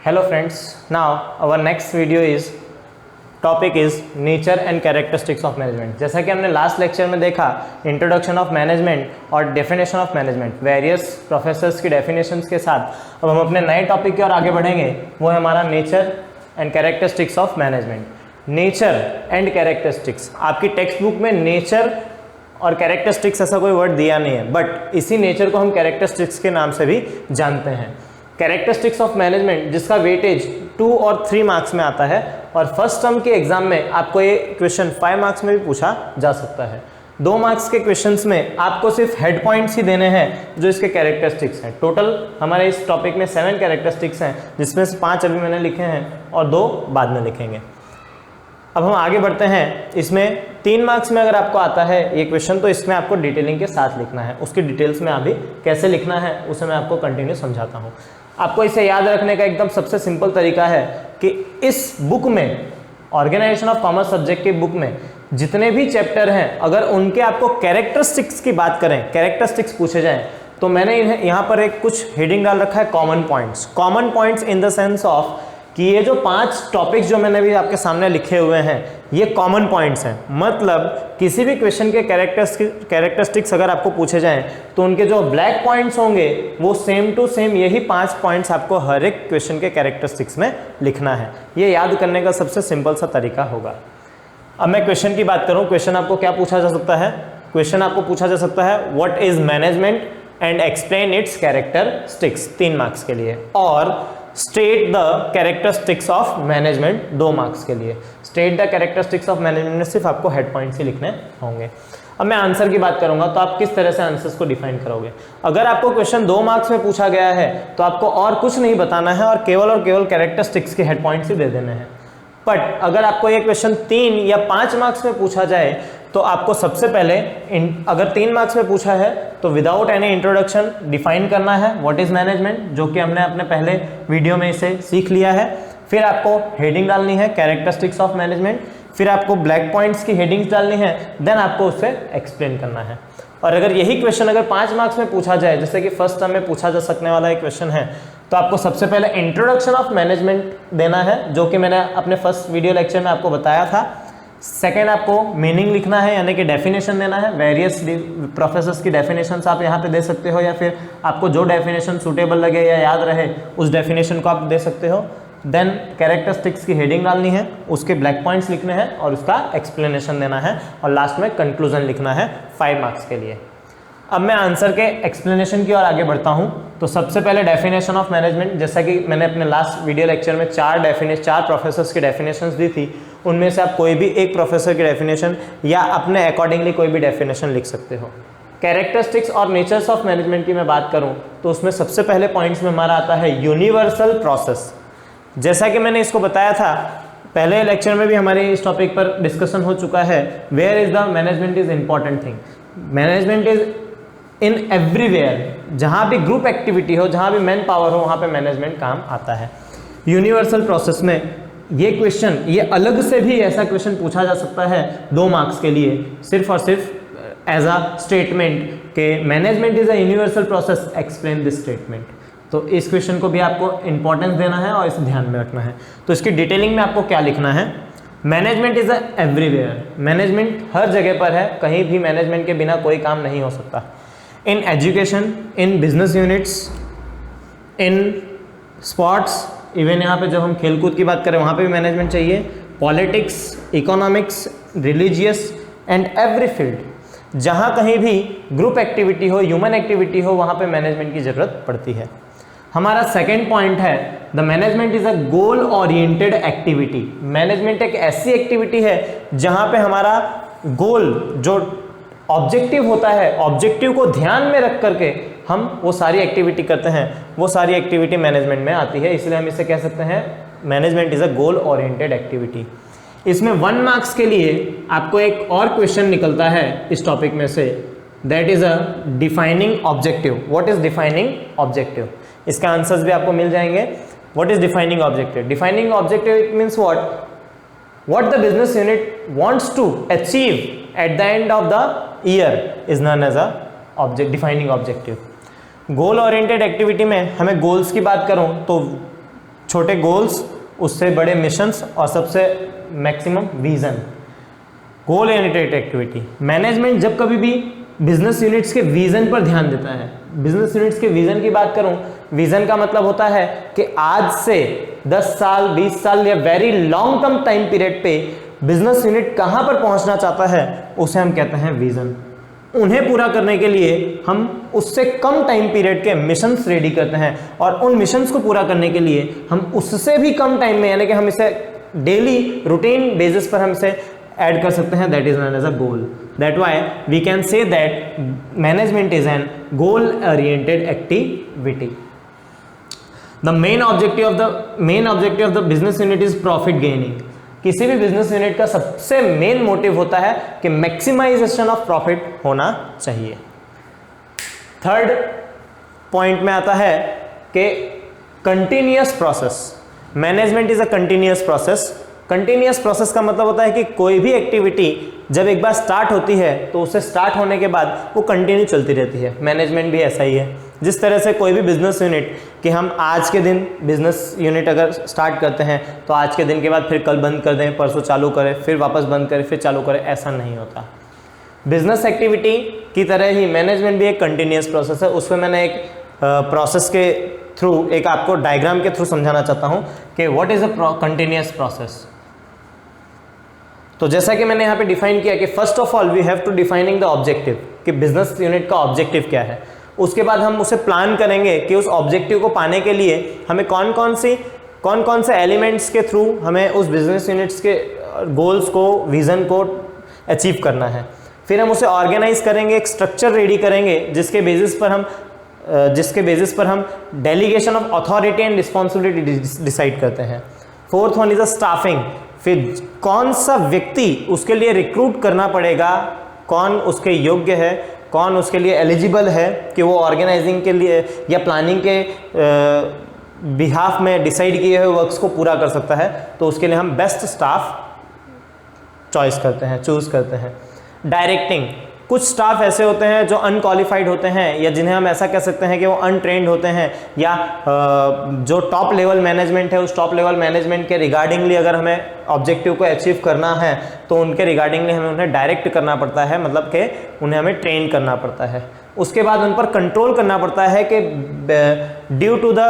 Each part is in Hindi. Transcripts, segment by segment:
Hello friends, now our next video is topic is nature and characteristics of management. जैसा कि हमने लास्ट लेक्चर में देखा इंट्रोडक्शन ऑफ मैनेजमेंट और definition of management, various professors की डेफिनेशंस के साथ अब हम अपने नए टॉपिक की ओर आगे बढ़ेंगे। वो है हमारा nature and characteristics of management. Nature and characteristics, आपकी टेक्स्ट बुक में नेचर और कैरेक्टरिस्टिक्स ऐसा कोई वर्ड दिया नहीं है, बट इसी नेचर को हम कैरेक्टरिस्टिक्स के नाम से भी जानते हैं। कैरेक्टरिस्टिक्स ऑफ मैनेजमेंट जिसका वेटेज 2 और 3 मार्क्स में आता है, और फर्स्ट टर्म के एग्जाम में आपको ये क्वेश्चन 5 मार्क्स में भी पूछा जा सकता है। 2 मार्क्स के क्वेश्चंस में आपको सिर्फ हेड पॉइंट्स ही देने हैं जो इसके कैरेक्टरिस्टिक्स हैं। टोटल हमारे इस टॉपिक में 7 कैरेक्टरिस्टिक्स हैं, जिसमें से 5 अभी मैंने लिखे हैं और 2 बाद में लिखेंगे। अब हम आगे बढ़ते हैं। इसमें 3 मार्क्स में अगर आपको आता है ये क्वेश्चन, तो इसमें आपको डिटेलिंग के साथ लिखना है। उसकी डिटेल्स में अभी कैसे लिखना है उसे मैं आपको कंटिन्यू समझाता हूँ। आपको इसे याद रखने का एकदम सबसे सिंपल तरीका है कि इस बुक में, ऑर्गेनाइजेशन ऑफ कॉमर्स सब्जेक्ट की बुक में जितने भी चैप्टर हैं, अगर उनके आपको कैरेक्टरिस्टिक्स की बात करें, कैरेक्टरिस्टिक्स पूछे जाएं, तो मैंने इन्हें यहाँ पर एक कुछ हेडिंग डाल रखा है common points. Common points in the sense of कि ये जो 5 टॉपिक्स जो मैंने भी आपके सामने लिखे हुए हैं, ये कॉमन पॉइंट्स हैं। मतलब किसी भी क्वेश्चन के कैरेक्टरिस्टिक्स अगर आपको पूछे जाएं, तो उनके जो ब्लैक पॉइंट्स होंगे वो सेम टू सेम यही 5 पॉइंट्स आपको हर एक क्वेश्चन के कैरेक्टरिस्टिक्स में लिखना है। ये याद करने का सबसे सिंपल सा तरीका होगा। अब मैं क्वेश्चन की बात करूँ, क्वेश्चन आपको क्या पूछा जा सकता है? क्वेश्चन आपको पूछा जा सकता है what is management and explain it's characteristics, 3 marks के लिए, और state the characteristics of management, 2 marks के लिए। State the characteristics of management में सिर्फ आपको हेड पॉइंट्स ही लिखने होंगे। अब मैं आंसर की बात करूंगा, तो आप किस तरह से आंसर्स को डिफाइन करोगे। अगर आपको क्वेश्चन 2 मार्क्स में पूछा गया है, तो आपको और कुछ नहीं बताना है और केवल कैरेक्टरिस्टिक्स के हेड पॉइंट्स ही दे देने हैं। बट अगर आपको ये क्वेश्चन 3 या 5 मार्क्स में पूछा जाए, तो आपको सबसे पहले अगर 3 मार्क्स में पूछा है तो विदाउट एनी इंट्रोडक्शन डिफाइन करना है व्हाट इज मैनेजमेंट, जो कि हमने अपने पहले वीडियो में इसे सीख लिया है। फिर आपको हेडिंग डालनी है कैरेक्टरिस्टिक्स ऑफ मैनेजमेंट, फिर आपको ब्लैक पॉइंट्स की हेडिंग्स डालनी है, देन आपको उसे एक्सप्लेन करना है। और अगर यही क्वेश्चन अगर 5 मार्क्स में पूछा जाए, जैसे कि फर्स्ट टर्म में पूछा जा सकने वाला एक क्वेश्चन है, तो आपको सबसे पहले इंट्रोडक्शन ऑफ मैनेजमेंट देना है, जो कि मैंने अपने फर्स्ट वीडियो लेक्चर में आपको बताया था। सेकेंड, आपको मीनिंग लिखना है, यानी कि डेफिनेशन देना है। वेरियस प्रोफेसर्स की डेफिनेशंस आप यहाँ पे दे सकते हो, या फिर आपको जो डेफिनेशन सूटेबल लगे या याद रहे उस डेफिनेशन को आप दे सकते हो। देन कैरेक्टरिस्टिक्स की हेडिंग डालनी है, उसके ब्लैक पॉइंट्स लिखने हैं और उसका एक्सप्लेनेशन देना है, और लास्ट में कंक्लूजन लिखना है 5 मार्क्स के लिए। अब मैं आंसर के एक्सप्लेनेशन की ओर आगे बढ़ता हूं। तो सबसे पहले डेफिनेशन ऑफ मैनेजमेंट, जैसा कि मैंने अपने लास्ट वीडियो लेक्चर में 4 प्रोफेसर्स की डेफिनेशंस दी थी, उनमें से आप कोई भी एक प्रोफेसर की डेफिनेशन या अपने अकॉर्डिंगली कोई भी डेफिनेशन लिख सकते हो। कैरेक्टरिस्टिक्स और नेचर्स ऑफ मैनेजमेंट की मैं बात करूं, तो उसमें सबसे पहले पॉइंट्स में हमारा आता है यूनिवर्सल प्रोसेस। जैसा कि मैंने इसको बताया था पहले लेक्चर में भी, हमारे इस टॉपिक पर डिस्कशन हो चुका है, where is the management is important thing. Management is in everywhere, जहाँ भी ग्रुप एक्टिविटी हो, जहाँ भी मैन पावर हो, वहाँ पे मैनेजमेंट काम आता है। यूनिवर्सल प्रोसेस में ये क्वेश्चन, ये अलग से भी ऐसा क्वेश्चन पूछा जा सकता है 2 मार्क्स के लिए, सिर्फ और सिर्फ एज अ स्टेटमेंट के management is a universal process, explain this statement. तो इस क्वेश्चन को भी आपको इंपॉर्टेंस देना है और इसे ध्यान में रखना है। तो इसकी डिटेलिंग में आपको क्या लिखना है? Management is a everywhere, management हर जगह पर है, कहीं भी मैनेजमेंट के बिना कोई काम नहीं हो सकता। In education, in business units, in sports, even यहाँ पे जब हम खेलकूद की बात करें वहाँ पे भी मैनेजमेंट चाहिए। Politics, economics, religious and every field, जहाँ कहीं भी ग्रुप एक्टिविटी हो, ह्यूमन एक्टिविटी हो, वहाँ पे मैनेजमेंट की ज़रूरत पड़ती है। हमारा सेकेंड पॉइंट है the management is a goal oriented activity. Management एक ऐसी एक्टिविटी है जहाँ पे हमारा गोल, जो ऑब्जेक्टिव होता है, ऑब्जेक्टिव को ध्यान में रख करके हम वो सारी एक्टिविटी करते हैं, वो सारी एक्टिविटी मैनेजमेंट में आती है। इसलिए हम इसे कह सकते हैं management is a goal oriented activity. इसमें 1 मार्क्स के लिए आपको एक और क्वेश्चन निकलता है इस टॉपिक में से, that is a defining objective. What is defining objective? इसका आंसर्स भी आपको मिल जाएंगे। What is defining objective? Defining objective it means what the business unit wants to achieve at the end of the year is known as a defining objective. Goal oriented activity में हमें गोल्स की बात करूं तो छोटे गोल्स, उससे बड़े मिशंस और सबसे मैक्सिमम विजन। गोल ओरिएंटेड एक्टिविटी। मैनेजमेंट जब कभी भी बिजनेस यूनिट्स के विजन पर ध्यान देता है। बिजनेस यूनिट्स के विजन की बात करूं, विजन का मतलब होता है कि आज से 10 साल 20 साल या very long term time period पे बिजनेस यूनिट कहां पर पहुंचना चाहता है, उसे हम कहते हैं विजन। उन्हें पूरा करने के लिए हम उससे कम टाइम पीरियड के मिशंस रेडी करते हैं और उन मिशंस को पूरा करने के लिए हम उससे भी कम टाइम में, यानी कि हम इसे डेली रूटीन बेसिस पर हम इसे ऐड कर सकते हैं, that is known as a goal. That why we can say that management is an goal oriented activity. The main objective of the business unit is profit gaining. किसी भी बिजनेस यूनिट का सबसे मेन मोटिव होता है कि मैक्सिमाइजेशन ऑफ प्रॉफिट होना चाहिए। थर्ड पॉइंट में आता है कि continuous process. Management is a continuous process. Continuous process का मतलब होता है कि कोई भी एक्टिविटी जब एक बार स्टार्ट होती है तो उसे स्टार्ट होने के बाद वो कंटिन्यू चलती रहती है। मैनेजमेंट भी ऐसा ही है। जिस तरह से कोई भी बिजनेस यूनिट कि हम आज के दिन बिजनेस यूनिट अगर स्टार्ट करते हैं तो आज के दिन के बाद फिर कल बंद कर दें, परसों चालू करें, फिर वापस बंद करें, फिर चालू करें, ऐसा नहीं होता। बिजनेस एक्टिविटी की तरह ही मैनेजमेंट भी एक कंटिन्यूअस प्रोसेस है। उसमें मैंने एक प्रोसेस के थ्रू, एक आपको डायग्राम के थ्रू समझाना चाहता हूँ कि what is a continuous process. तो जैसा कि मैंने यहाँ पे डिफाइन किया कि first of all we have to defining the objective, कि बिजनेस यूनिट का ऑब्जेक्टिव क्या है। उसके बाद हम उसे प्लान करेंगे कि उस ऑब्जेक्टिव को पाने के लिए हमें कौन कौन से एलिमेंट्स के थ्रू हमें उस बिजनेस यूनिट्स के गोल्स को, विजन को अचीव करना है। फिर हम उसे ऑर्गेनाइज करेंगे, एक स्ट्रक्चर रेडी करेंगे जिसके बेसिस पर हम delegation of authority and responsibility decide करते हैं। Fourth one is a staffing. फिर कौन सा व्यक्ति उसके लिए रिक्रूट करना पड़ेगा, कौन उसके योग्य है, कौन उसके लिए एलिजिबल है कि वो ऑर्गेनाइजिंग के लिए या प्लानिंग के बिहाफ में डिसाइड किए हुए वर्क्स को पूरा कर सकता है। तो उसके लिए हम बेस्ट स्टाफ चूज करते हैं। डायरेक्टिंग। कुछ स्टाफ ऐसे होते हैं जो अनक्वालिफाइड होते हैं या जिन्हें हम ऐसा कह सकते हैं कि वो अनट्रेंड होते हैं, या जो टॉप लेवल मैनेजमेंट है उस टॉप लेवल मैनेजमेंट के रिगार्डिंगली अगर हमें ऑब्जेक्टिव को अचीव करना है तो उनके रिगार्डिंगली हमें उन्हें डायरेक्ट करना पड़ता है, मतलब कि उन्हें हमें ट्रेन करना पड़ता है। उसके बाद उन पर कंट्रोल करना पड़ता है कि ड्यू टू द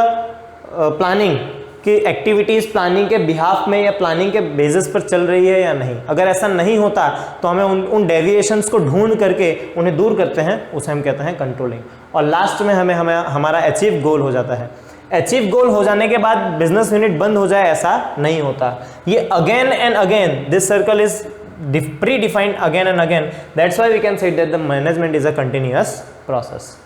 प्लानिंग कि एक्टिविटीज़ प्लानिंग के बिहाफ में या प्लानिंग के बेसिस पर चल रही है या नहीं। अगर ऐसा नहीं होता तो हमें उन डेविएशंस को ढूंढ करके उन्हें दूर करते हैं, उसे हम कहते हैं कंट्रोलिंग। और लास्ट में हमें हमारा अचीव गोल हो जाता है। अचीव गोल हो जाने के बाद बिजनेस यूनिट बंद हो जाए, ऐसा नहीं होता। ये again and again this circle is predefined again and again. That's why we can say that the management is a continuous process.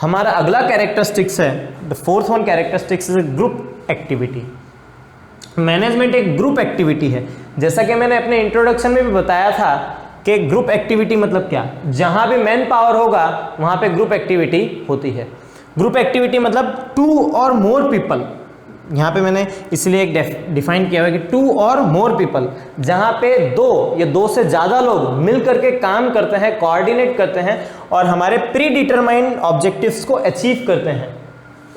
हमारा अगला कैरेक्टरिस्टिक्स है, the fourth one characteristics is group activity. Management एक ग्रुप एक्टिविटी है। जैसा कि मैंने अपने इंट्रोडक्शन में भी बताया था कि ग्रुप एक्टिविटी मतलब क्या, जहां भी मैन पावर होगा वहां पे ग्रुप एक्टिविटी होती है। ग्रुप एक्टिविटी मतलब 2 और मोर पीपल। यहाँ पे मैंने इसलिए एक डिफाइन किया हुआ है कि 2 और मोर पीपल, जहाँ पे 2 या 2 से ज़्यादा लोग मिल करके काम करते हैं, कोऑर्डिनेट करते हैं और हमारे प्री डिटरमाइंड ऑब्जेक्टिव्स को अचीव करते हैं,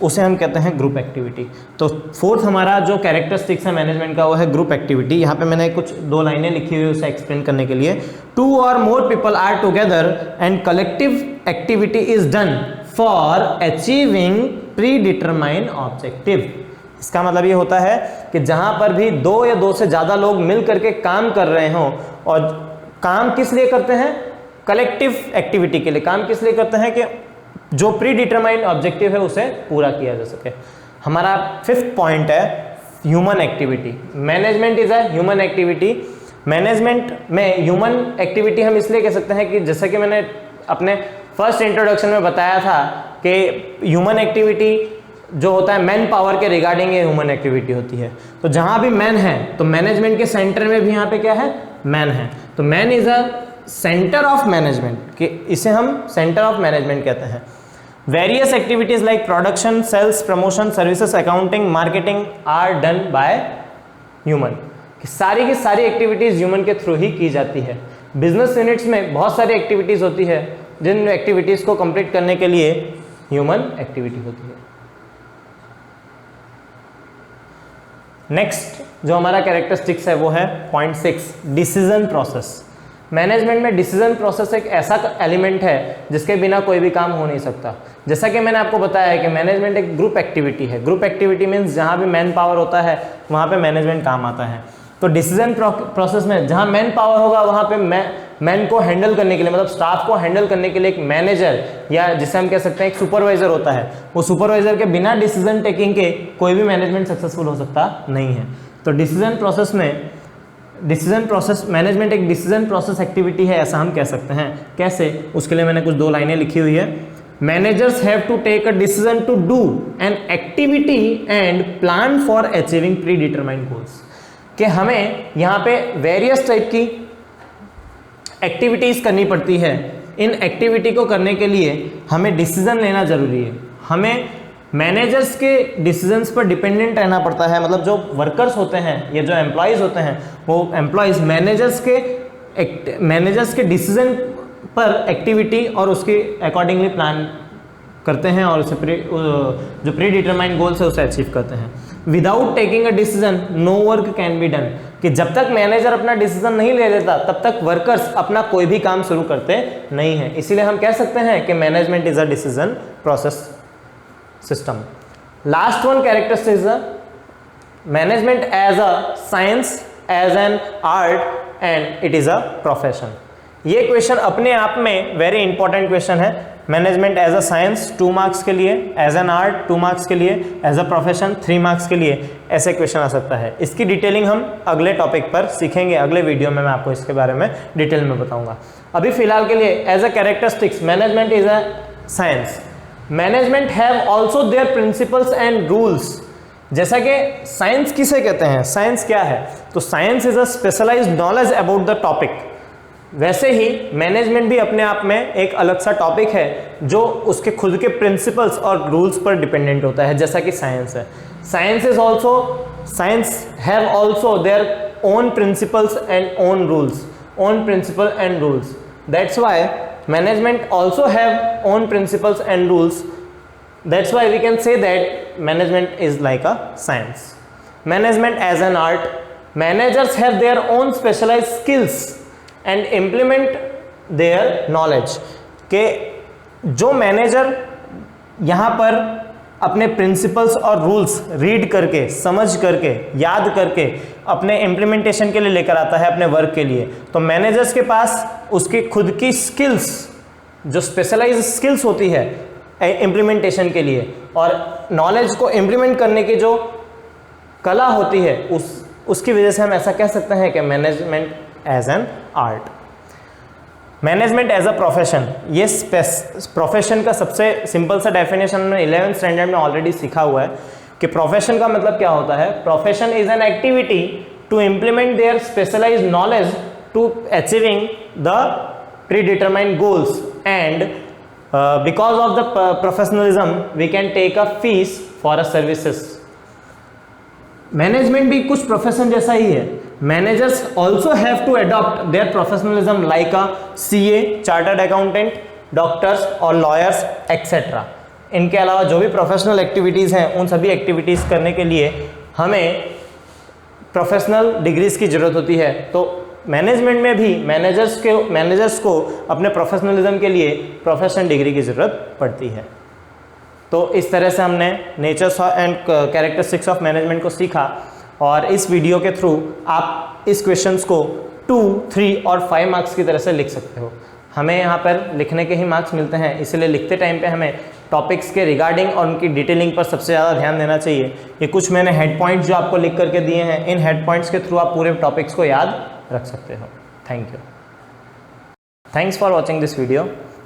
उसे हम कहते हैं ग्रुप एक्टिविटी। तो फोर्थ हमारा जो कैरेक्टरिस्टिक्स है मैनेजमेंट का वो है ग्रुप एक्टिविटी। यहाँ पे मैंने कुछ 2 लाइनें लिखी हुई उसे एक्सप्लेन करने के लिए। 2 और more people are together and collective activity is done for achieving predetermined objective. इसका मतलब ये होता है कि जहां पर भी 2 या 2 से ज़्यादा लोग मिल करके काम कर रहे हों, और काम किस लिए करते हैं, कलेक्टिव एक्टिविटी के लिए। काम किस लिए करते हैं कि जो प्री डिटरमाइंड ऑब्जेक्टिव है उसे पूरा किया जा सके। हमारा 5th पॉइंट है human activity. Management is a human activity. Management में ह्यूमन एक्टिविटी हम इसलिए कह सकते हैं कि जैसा कि मैंने अपने फर्स्ट इंट्रोडक्शन में बताया था कि ह्यूमन एक्टिविटी जो होता है मैन पावर के रिगार्डिंग ये ह्यूमन एक्टिविटी होती है। तो जहां भी मैन है तो मैनेजमेंट के सेंटर में भी यहाँ पे क्या है, मैन है। तो man is a centre of management, कि इसे हम सेंटर ऑफ मैनेजमेंट कहते हैं। Various activities like production, sales, promotion, services, accounting, marketing are done by human. की सारी एक्टिविटीज ह्यूमन के थ्रू ही की जाती है। बिजनेस यूनिट्स में बहुत सारी एक्टिविटीज होती है जिन एक्टिविटीज को कंप्लीट करने के लिए ह्यूमन एक्टिविटी होती है। नेक्स्ट जो हमारा कैरेक्टरिस्टिक्स है वो है पॉइंट 6, डिसीजन प्रोसेस। मैनेजमेंट में डिसीजन प्रोसेस एक ऐसा एलिमेंट है जिसके बिना कोई भी काम हो नहीं सकता। जैसा कि मैंने आपको बताया है कि मैनेजमेंट एक ग्रुप एक्टिविटी है। ग्रुप एक्टिविटी मीन्स जहाँ भी मैन पावर होता है वहाँ पे मैनेजमेंट काम आता है। तो डिसीजन प्रोसेस में जहाँ मैन पावर होगा वहाँ पे मैन को हैंडल करने के लिए, मतलब स्टाफ को हैंडल करने के लिए एक मैनेजर या जिसे हम कह सकते हैं एक सुपरवाइजर होता है। वो सुपरवाइजर के बिना डिसीजन टेकिंग के कोई भी मैनेजमेंट सक्सेसफुल हो सकता नहीं है। तो डिसीजन प्रोसेस में मैनेजमेंट एक डिसीजन प्रोसेस एक्टिविटी है, ऐसा हम कह सकते हैं। कैसे? उसके लिए मैंने कुछ 2 लाइनें लिखी हुई है। Managers have to take a decision to do an activity and plan for achieving predetermined goals. कि हमें यहाँ पे वेरियस टाइप की एक्टिविटीज करनी पड़ती है। इन एक्टिविटी को करने के लिए हमें डिसीजन लेना जरूरी है। हमें मैनेजर्स के डिसीजंस पर डिपेंडेंट रहना पड़ता है। मतलब जो वर्कर्स होते हैं, ये जो एम्प्लॉयज़ होते हैं, वो एम्प्लॉयज़ मैनेजर्स के डिसीजन पर एक्टिविटी और उसके अकॉर्डिंगली प्लान करते हैं और उसे जो प्री डिटरमाइंड गोल्स है उसे अचीव करते हैं। Without taking a decision no work can be done. कि जब तक मैनेजर अपना डिसीजन नहीं ले लेता तब तक वर्कर्स अपना कोई भी काम शुरू करते नहीं हैं। इसीलिए हम कह सकते हैं कि management is a decision process system. Last one characteristic is management as a science, as an art and it is a profession. ये क्वेश्चन अपने आप में वेरी इंपॉर्टेंट क्वेश्चन है। Management as a science 2 marks के लिए, एज एन आर्ट 2 मार्क्स के लिए, एज अ प्रोफेशन 3 मार्क्स के लिए, ऐसे क्वेश्चन आ सकता है। इसकी डिटेलिंग हम अगले टॉपिक पर सीखेंगे। अगले वीडियो में मैं आपको इसके बारे में डिटेल में बताऊंगा। अभी फिलहाल के लिए as a characteristics management is a science. Management have also their principles and rules. जैसा कि साइंस किसे कहते हैं, साइंस क्या है? तो science is a specialised knowledge about the topic. वैसे ही मैनेजमेंट भी अपने आप में एक अलग सा टॉपिक है जो उसके खुद के प्रिंसिपल्स और रूल्स पर डिपेंडेंट होता है, जैसा कि साइंस है। Science have also their own principles and own rules. That's why management also have own principles and rules. That's why we can say that management is like a science. Management as an art. Managers have their own specialized skills and implement their knowledge. के जो मैनेजर यहाँ पर अपने प्रिंसिपल्स और रूल्स रीड करके, समझ करके, याद करके अपने इम्प्लीमेंटेशन के लिए लेकर आता है अपने वर्क के लिए, तो मैनेजर्स के पास उसकी खुद की स्किल्स, जो स्पेशलाइज्ड स्किल्स होती है इम्प्लीमेंटेशन के लिए, और नॉलेज को इम्प्लीमेंट करने की जो कला होती है, उसकी वजह से हम ऐसा कह सकते हैं कि management as an art. Management as a profession, ये प्रोफेशन का सबसे सिंपल सा डेफिनेशन में 11th स्टैंडर्ड में ऑलरेडी सीखा हुआ है कि प्रोफेशन का मतलब क्या होता है। Profession is an activity to implement their specialised knowledge to achieving the predetermined goals and because of the professionalism we can take a fees for a services. Management भी कुछ प्रोफेशन जैसा ही है। Managers also have to adopt their professionalism like a CA, chartered accountant, doctors और लॉयर्स एक्सेट्रा। इनके अलावा जो भी प्रोफेशनल एक्टिविटीज़ हैं, उन सभी एक्टिविटीज़ करने के लिए हमें प्रोफेशनल डिग्रीज की ज़रूरत होती है। तो मैनेजमेंट में भी मैनेजर्स को अपने प्रोफेशनलिज्म के लिए प्रोफेशनल डिग्री की ज़रूरत पड़ती है। तो इस तरह से हमने natures and characteristics of management को सीखा, और इस वीडियो के थ्रू आप इस क्वेश्चंस को 2, 3 और 5 मार्क्स की तरह से लिख सकते हो। हमें यहाँ पर लिखने के ही मार्क्स मिलते हैं, इसलिए लिखते टाइम पे हमें टॉपिक्स के रिगार्डिंग और उनकी डिटेलिंग पर सबसे ज़्यादा ध्यान देना चाहिए। ये कुछ मैंने हेड पॉइंट्स जो आपको लिख करके दिए हैं, इन हेड पॉइंट्स के थ्रू आप पूरे टॉपिक्स को याद रख सकते हो। Thank you. Thanks for watching this video.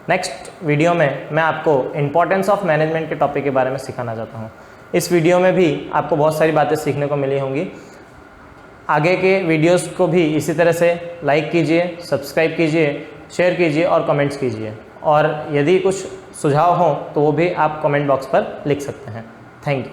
Next video में मैं आपको इंपॉर्टेंस ऑफ मैनेजमेंट के टॉपिक के बारे में सिखाना चाहता हूँ। इस वीडियो में भी आपको बहुत सारी बातें सीखने को मिली होंगी। आगे के वीडियोस को भी इसी तरह से लाइक कीजिए, सब्सक्राइब कीजिए, शेयर कीजिए और कमेंट्स कीजिए। और यदि कुछ सुझाव हो तो वो भी आप कमेंट बॉक्स पर लिख सकते हैं। Thank you.